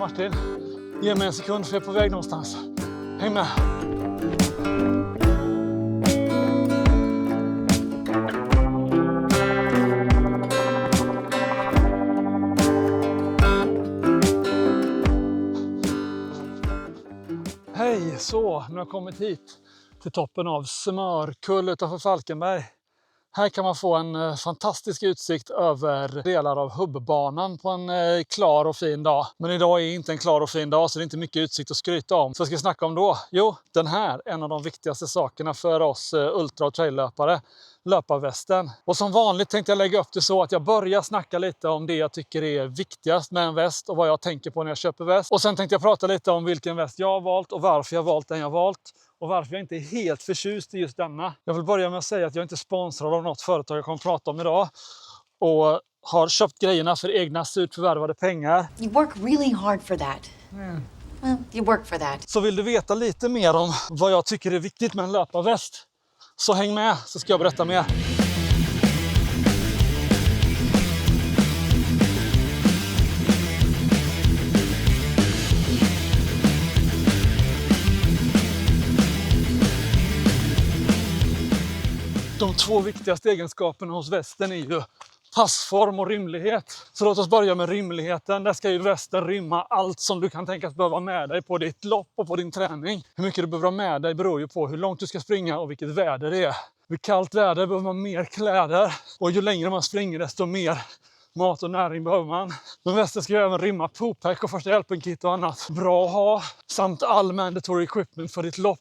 Martin. Ge mig en sekund för jag är på väg någonstans. Häng med. Hej, så nu har jag kommit hit till toppen av Smörkull utanför Falkenberg. Här kan man få en fantastisk utsikt över delar av hubbbanan på en klar och fin dag. Men idag är inte en klar och fin dag så det är inte mycket utsikt att skryta om. Så vad ska jag snacka om då? Jo, den här, en av de viktigaste sakerna för oss ultra- och traillöpare. Löparvästen. Och som vanligt tänkte jag lägga upp det så att jag börjar snacka lite om det jag tycker är viktigast med en väst och vad jag tänker på när jag köper väst. Och sen tänkte jag prata lite om vilken väst jag har valt och varför jag har valt den jag har valt. Och varför jag inte är helt förtjust i just denna. Jag vill börja med att säga att jag inte är sponsrad av något företag jag kommer att prata om idag. Och har köpt grejerna för egna surt förvärvade pengar. You work really hard for that. Well, you work for that. Så vill du veta lite mer om vad jag tycker är viktigt med en löparväst, så häng med så ska jag berätta mer. De två viktigaste egenskaperna hos västen är ju passform och rymlighet. Så låt oss börja med rymligheten. Där ska ju västen rymma allt som du kan tänkas behöva med dig på ditt lopp och på din träning. Hur mycket du behöver ha med dig beror ju på hur långt du ska springa och vilket väder det är. Vid kallt väder behöver man mer kläder och ju längre man springer desto mer mat och näring behöver man. Men västen ska ju även rymma poolpack och första hjälpen-kit och annat. Bra att ha. Samt all mandatory equipment för ditt lopp.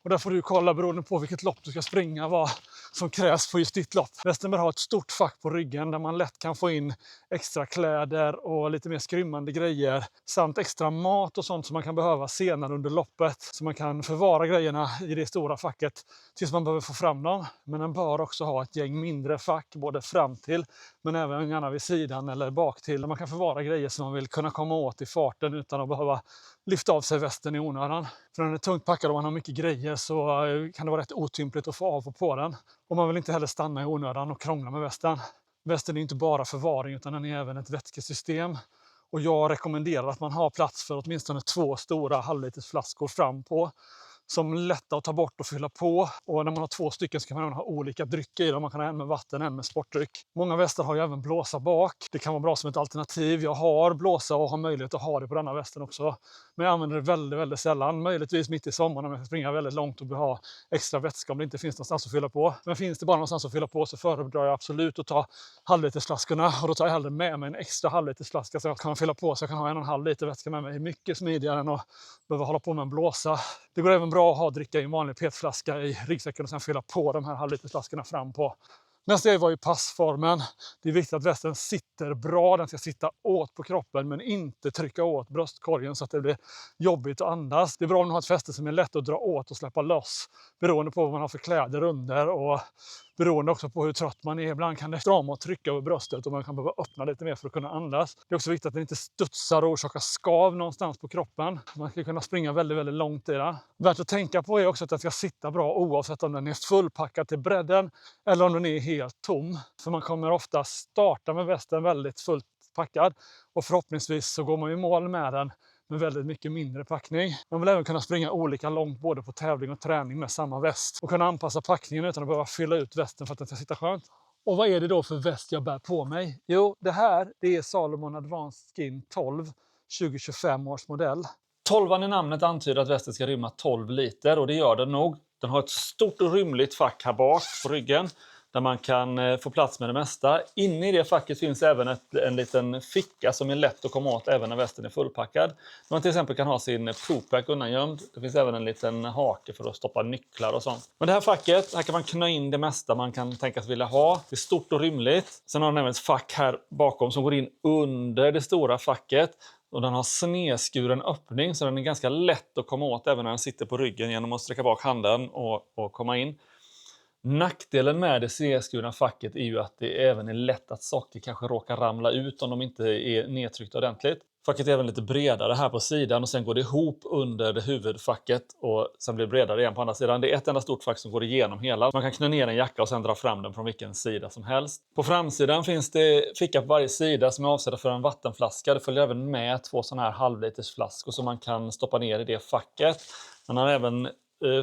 Och där får du kolla beroende på vilket lopp du ska springa vad som krävs på just ditt lopp. Västen bör ha ett stort fack på ryggen där man lätt kan få in extra kläder och lite mer skrymmande grejer. Samt extra mat och sånt som man kan behöva senare under loppet. Så man kan förvara grejerna i det stora facket tills man behöver få fram dem. Men den bör också ha ett gäng mindre fack både fram till men även gärna vid sidan eller bak till. Där man kan förvara grejer som man vill kunna komma åt i farten utan att behöva lyfta av sig västen i onödan. För när den är tungt packad och man har mycket grejer så kan det vara rätt otympligt att få av och på den. Och man vill inte heller stanna i onödan och krångla med västen. Västen är inte bara förvaring utan den är även ett vätskesystem. Och jag rekommenderar att man har plats för åtminstone 2 stora halvlitersflaskor fram på. Som är lätta att ta bort och fylla på. Och när man har 2 stycken så kan man ha olika drycker i dem. Man kan ha en med vatten, en med sportdryck. Många västar har ju även blåsa bak. Det kan vara bra som ett alternativ. Jag har blåsa och har möjlighet att ha det på denna västen också. Men jag använder det väldigt, väldigt sällan. Möjligtvis mitt i sommaren om jag ska springa väldigt långt och ha extra vätska om det inte finns någonstans att fylla på. Men finns det bara någonstans att fylla på så föredrar jag absolut att ta halvlitersflaskorna. Och då tar jag hellre med mig en extra halvlitersflaska så jag kan fylla på så jag kan ha 1,5 liter vätska med mig. Mycket smidigare än att behöva hålla på med en blåsa. Det går även bra att ha dricka i en vanlig petflaska i ryggsäcken och sen fylla på de här halvlitersflaskorna fram på. Nästa steg var ju passformen. Det är viktigt att västen sitter bra. Den ska sitta åt på kroppen men inte trycka åt bröstkorgen så att det blir jobbigt att andas. Det är bra om man har ett fäste som är lätt att dra åt och släppa loss. Beroende på vad man har för kläder under och beroende också på hur trött man är. Ibland kan det strama och trycka över bröstet och man kan behöva öppna lite mer för att kunna andas. Det är också viktigt att den inte studsar och orsakar skav någonstans på kroppen. Man ska kunna springa väldigt, väldigt långt i den. Värt att tänka på är också att den ska sitta bra oavsett om den är fullpackad till bredden eller om den är helt tom. För man kommer ofta starta med västen väldigt fullt packad och förhoppningsvis så går man i mål med den med väldigt mycket mindre packning. Man vill även kunna springa olika långt både på tävling och träning med samma väst och kunna anpassa packningen utan att behöva fylla ut västen för att den ska sitta skönt. Och vad är det då för väst jag bär på mig? Jo, det här är Salomon Advanced Skin 12 2025 års modell. 12 i namnet antyder att västen ska rymma 12 liter och det gör den nog. Den har ett stort och rymligt fack här bak på ryggen där man kan få plats med det mesta. Inne i det facket finns även en liten ficka som är lätt att komma åt även när västen är fullpackad. Man till exempel kan ha sin poolpack undangömd. Det finns även en liten hake för att stoppa nycklar och sånt. Men det här facket, här kan man knö in det mesta man kan tänkas vilja ha. Det är stort och rymligt. Sen har den även ett fack här bakom som går in under det stora facket. Och den har snedskuren öppning så den är ganska lätt att komma åt även när den sitter på ryggen genom att sträcka bak handen och komma in. Nackdelen med det snedskurna facket är ju att det även är lätt att saker kanske råkar ramla ut om de inte är nedtryckta ordentligt. Facket är även lite bredare här på sidan och sen går det ihop under det huvudfacket och sen blir det bredare igen på andra sidan. Det är ett enda stort fack som går igenom hela. Man kan knö ner en jacka och sen dra fram den från vilken sida som helst. På framsidan finns det ficka på varje sida som är avsedda för en vattenflaska. Det följer även med 2 sådana här halvlitersflaskor som man kan stoppa ner i det facket. Man har även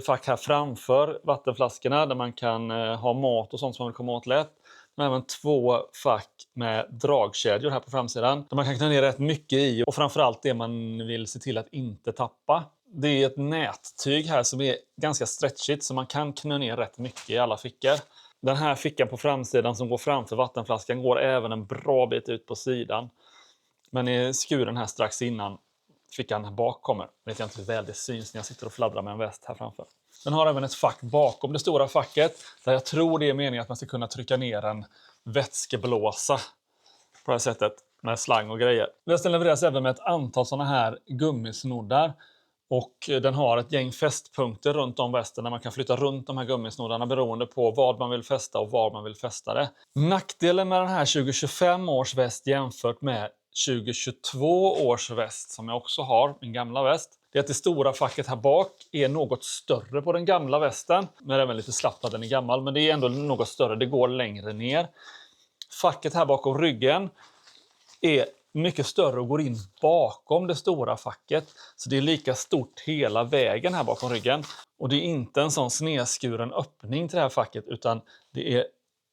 fack här framför vattenflaskorna där man kan ha mat och sånt som man vill komma åt lätt. Men även 2 fack med dragkedjor här på framsidan. Där man kan knä ner rätt mycket i och framförallt det man vill se till att inte tappa. Det är ett nättyg här som är ganska stretchigt så man kan knö ner rätt mycket i alla fickor. Den här fickan på framsidan som går framför vattenflaskan går även en bra bit ut på sidan. Men i skuren här strax innan fickan här bak kommer. Vet jag inte hur väl det syns när jag sitter och fladdrar med en väst här framför. Den har även ett fack bakom det stora facket där jag tror det är meningen att man ska kunna trycka ner en vätskeblåsa på det här sättet med slang och grejer. Västen levereras även med ett antal sådana här gummisnoddar och den har ett gäng fästpunkter runt om västen där man kan flytta runt de här gummisnoddarna beroende på vad man vill fästa och var man vill fästa det. Nackdelen med den här 2025 års väst jämfört med 2022 års väst som jag också har, min gamla väst. Det är att det stora facket här bak är något större på den gamla västen. Men även lite slappt att den är gammal, men det är ändå något större. Det går längre ner. Facket här bakom ryggen är mycket större och går in bakom det stora facket. Så det är lika stort hela vägen här bakom ryggen. Och det är inte en sån snedskuren öppning till det här facket utan det är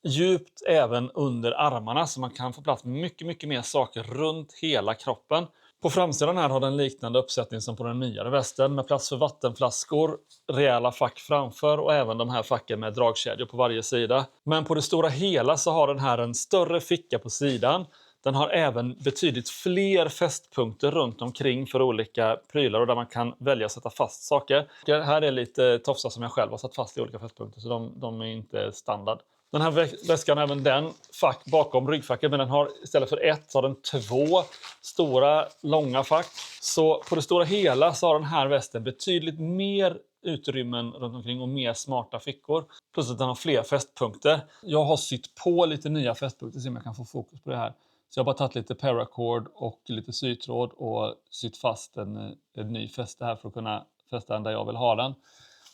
djupt även under armarna så man kan få plats med mycket mer saker runt hela kroppen. På framsidan här har den liknande uppsättning som på den nyare västen med plats för vattenflaskor, rejäla fack framför och även de här facken med dragkedjor på varje sida. Men på det stora hela så har den här en större ficka på sidan. Den har även betydligt fler fästpunkter runt omkring för olika prylar och där man kan välja att sätta fast saker. Det här är lite tofsar som jag själv har satt fast i olika fästpunkter så de är inte standard. Den här väskan har även den fack bakom ryggfacket men den har istället för 1 så har den 2 stora långa fack. Så på det stora hela så har den här västen betydligt mer utrymmen runt omkring och mer smarta fickor. Plus att den har fler fästpunkter. Jag har sytt på lite nya fästpunkter så jag kan få fokus på det här. Så jag har bara tagit lite paracord och lite sytråd och sytt fast en ny fäste här för att kunna fästa den där jag vill ha den.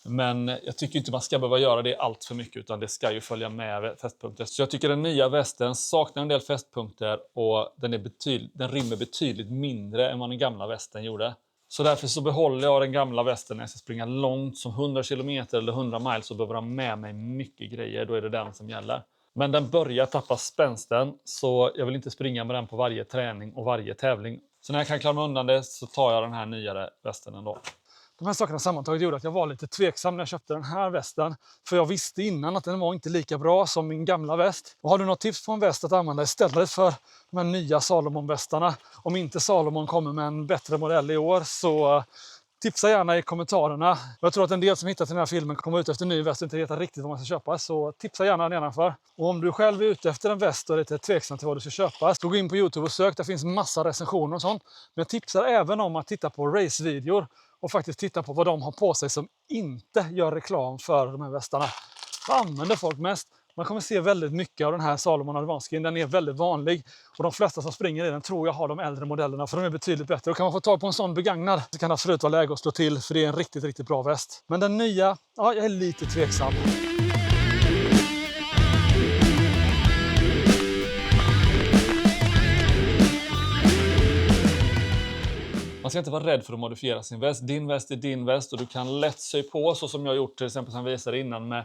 Men jag tycker inte man ska behöva göra det allt för mycket utan det ska ju följa med fästpunkter. Så jag tycker den nya västen saknar en del fästpunkter och den rymmer betydligt mindre än vad den gamla västen gjorde. Så därför så behåller jag den gamla västen när jag ska springa långt som 100 km eller 100 miles och behöver ha med mig mycket grejer. Då är det den som gäller. Men den börjar tappa spänsten så jag vill inte springa med den på varje träning och varje tävling. Så när jag kan klara mig undan det så tar jag den här nyare västen ändå. De här sakerna sammantaget gjorde att jag var lite tveksam när jag köpte den här västen. För jag visste innan att den var inte lika bra som min gamla väst. Och har du något tips på en väst att använda istället för de här nya Salomon-västarna? Om inte Salomon kommer med en bättre modell i år så tipsa gärna i kommentarerna. Jag tror att en del som hittat den här filmen kommer ut efter en ny väst och inte vet riktigt vad man ska köpa. Så tipsa gärna nedanför. Och om du själv är ute efter en väst och är lite tveksam till vad du ska köpa, så gå in på YouTube och sök. Det finns massa recensioner och sånt. Men jag tipsar även om att titta på racevideor och faktiskt titta på vad de har på sig som inte gör reklam för de här västarna. Vad använder folk mest? Man kommer se väldigt mycket av den här Salomon Advanced Skin. Den är väldigt vanlig och de flesta som springer i den tror jag har de äldre modellerna för de är betydligt bättre. Och kan man få tag på en sån begagnad så kan det absolut vara läge att slå till för det är en riktigt bra väst. Men den nya, ja, jag är lite tveksam. Man ska inte vara rädd för att modifiera sin väst. Din väst är din väst och du kan lätt sy på så som jag gjort till exempel som jag visade innan med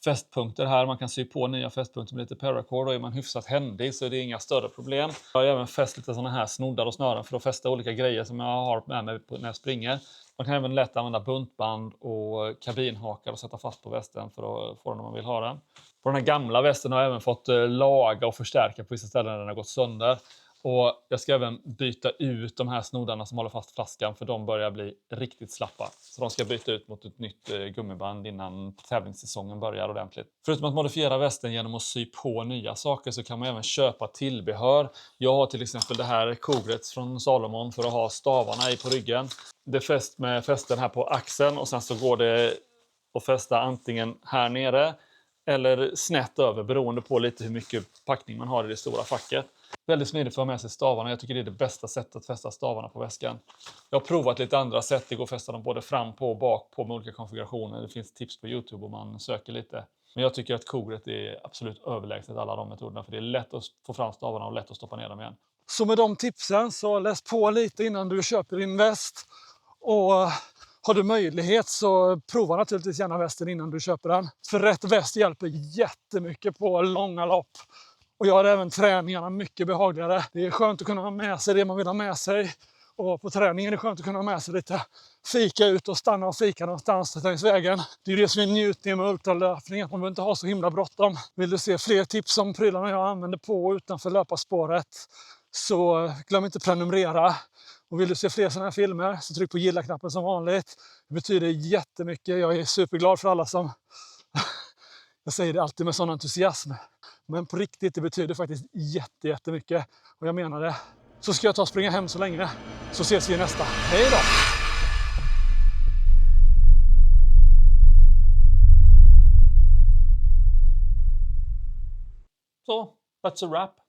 fästpunkter här. Man kan sy på nya fästpunkter med lite paracord och är man hyfsat händig så är det inga större problem. Jag har även fäst lite sådana här snoddar och snören för att fästa olika grejer som jag har med mig när jag springer. Man kan även lätt använda buntband och kabinhakar och sätta fast på västen för att få den om man vill ha den. På den här gamla västen har jag även fått laga och förstärka på vissa ställen där den har gått sönder. Och jag ska även byta ut de här snoddarna som håller fast flaskan för de börjar bli riktigt slappa. Så de ska byta ut mot ett nytt gummiband innan tävlingssäsongen börjar ordentligt. Förutom att modifiera västen genom att sy på nya saker så kan man även köpa tillbehör. Jag har till exempel det här kogrets från Salomon för att ha stavarna i på ryggen. Det är fäst med fästen här på axeln och sen så går det att fästa antingen här nere eller snett över beroende på lite hur mycket packning man har i det stora facket. Väldigt smidigt för att ha med sig stavarna. Jag tycker det är det bästa sättet att fästa stavarna på väskan. Jag har provat lite andra sätt. Det går att fästa dem både fram på och bak på med olika konfigurationer. Det finns tips på YouTube om man söker lite. Men jag tycker att kogret är absolut överlägset alla de metoderna. För det är lätt att få fram stavarna och lätt att stoppa ner dem igen. Så med de tipsen så läs på lite innan du köper din väst. Och har du möjlighet så prova naturligtvis gärna västen innan du köper den. För rätt väst hjälper jättemycket på långa lopp. Och gör även träningarna mycket behagligare. Det är skönt att kunna ha med sig det man vill ha med sig. Och på träningen är det skönt att kunna ha med sig lite fika ut och stanna och fika någonstans längs vägen. Det är det som är njutningen med ultralöpning, att man behöver inte ha så himla bråttom. Vill du se fler tips om prylarna jag använder på utanför löparspåret så glöm inte prenumerera. Och vill du se fler sådana här filmer så tryck på gilla-knappen som vanligt. Det betyder jättemycket. Jag är superglad för alla som... Jag säger det alltid med sån entusiasm. Men på riktigt, det betyder faktiskt jättemycket. Och jag menar det. Så ska jag ta och springa hem så länge. Så ses vi i nästa. Hej då! Så, that's a wrap.